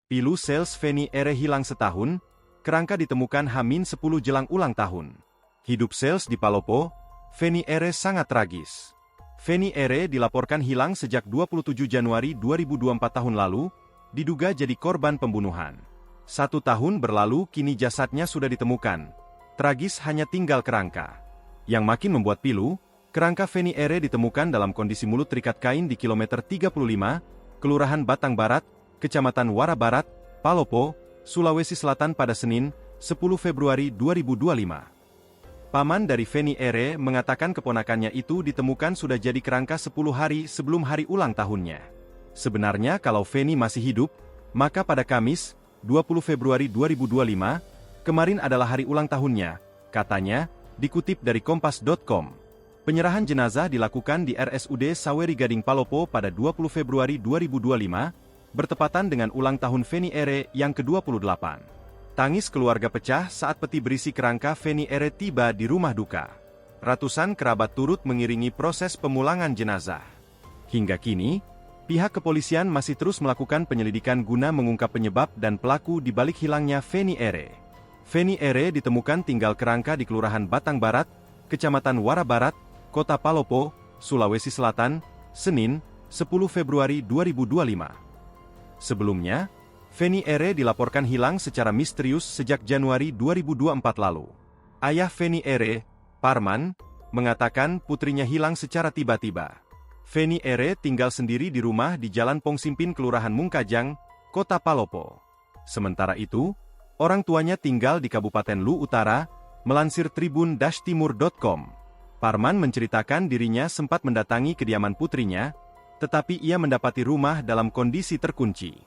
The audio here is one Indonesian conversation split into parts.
Pilu sales Feni Ere hilang setahun, kerangka ditemukan H-10 jelang ulang tahun. Hidup sales di Palopo, Feni Ere sangat tragis. Feni Ere dilaporkan hilang sejak 27 Januari 2024 tahun lalu, diduga jadi korban pembunuhan. 1 tahun berlalu kini jasadnya sudah ditemukan. Tragis hanya tinggal kerangka. Yang makin membuat pilu, kerangka Feni Ere ditemukan dalam kondisi mulut terikat kain di kilometer 35, Kelurahan Batang Barat, Kecamatan Wara Barat, Palopo, Sulawesi Selatan pada Senin, 10 Februari 2025. Paman dari Feni Ere mengatakan keponakannya itu ditemukan sudah jadi kerangka 10 hari sebelum hari ulang tahunnya. Sebenarnya kalau Feni masih hidup, maka pada Kamis, 20 Februari 2025, kemarin adalah hari ulang tahunnya, katanya, dikutip dari Kompas.com. Penyerahan jenazah dilakukan di RSUD Saweri Gading Palopo pada 20 Februari 2025, bertepatan dengan ulang tahun Feni Ere yang ke-28. Tangis keluarga pecah saat peti berisi kerangka Feni Ere tiba di rumah duka. Ratusan kerabat turut mengiringi proses pemulangan jenazah. Hingga kini, pihak kepolisian masih terus melakukan penyelidikan guna mengungkap penyebab dan pelaku di balik hilangnya Feni Ere. Feni Ere ditemukan tinggal kerangka di Kelurahan Batang Barat, Kecamatan Wara Barat, Kota Palopo, Sulawesi Selatan, Senin, 10 Februari 2025. Sebelumnya, Feni Ere dilaporkan hilang secara misterius sejak Januari 2024 lalu. Ayah Feni Ere, Parman, mengatakan putrinya hilang secara tiba-tiba. Feni Ere tinggal sendiri di rumah di Jalan Pongsimpin Kelurahan Mungkajang, Kota Palopo. Sementara itu, orang tuanya tinggal di Kabupaten Lu Utara, melansir tribun-timur.com. Parman menceritakan dirinya sempat mendatangi kediaman putrinya, tetapi ia mendapati rumah dalam kondisi terkunci.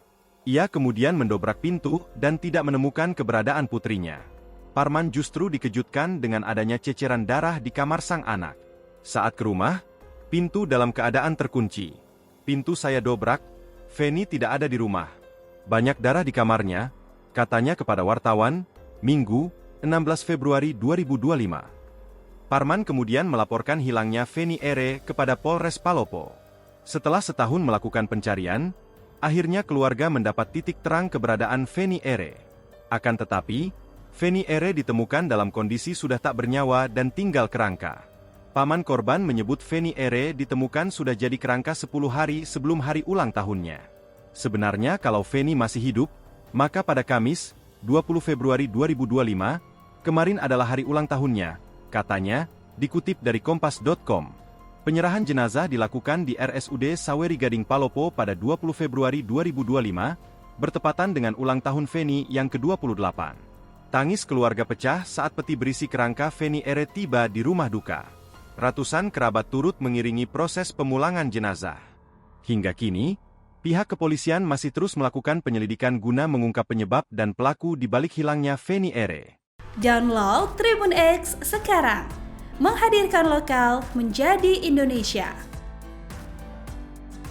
Ia kemudian mendobrak pintu dan tidak menemukan keberadaan putrinya. Parman justru dikejutkan dengan adanya ceceran darah di kamar sang anak. Saat ke rumah, pintu dalam keadaan terkunci. Pintu saya dobrak, Feni tidak ada di rumah. Banyak darah di kamarnya, katanya kepada wartawan, Minggu, 16 Februari 2025. Parman kemudian melaporkan hilangnya Feni Ere kepada Polres Palopo. Setelah setahun melakukan pencarian, akhirnya keluarga mendapat titik terang keberadaan Feni Ere. Akan tetapi, Feni Ere ditemukan dalam kondisi sudah tak bernyawa dan tinggal kerangka. Paman korban menyebut Feni Ere ditemukan sudah jadi kerangka 10 hari sebelum hari ulang tahunnya. Sebenarnya kalau Feni masih hidup, maka pada Kamis, 20 Februari 2025, kemarin adalah hari ulang tahunnya, katanya, dikutip dari Kompas.com. Penyerahan jenazah dilakukan di RSUD Saweri Gading Palopo pada 20 Februari 2025, bertepatan dengan ulang tahun Feni yang ke-28. Tangis keluarga pecah saat peti berisi kerangka Feni Ere tiba di rumah duka. Ratusan kerabat turut mengiringi proses pemulangan jenazah. Hingga kini, pihak kepolisian masih terus melakukan penyelidikan guna mengungkap penyebab dan pelaku di balik hilangnya Feni Ere. Download Tribun X sekarang. Menghadirkan lokal menjadi Indonesia.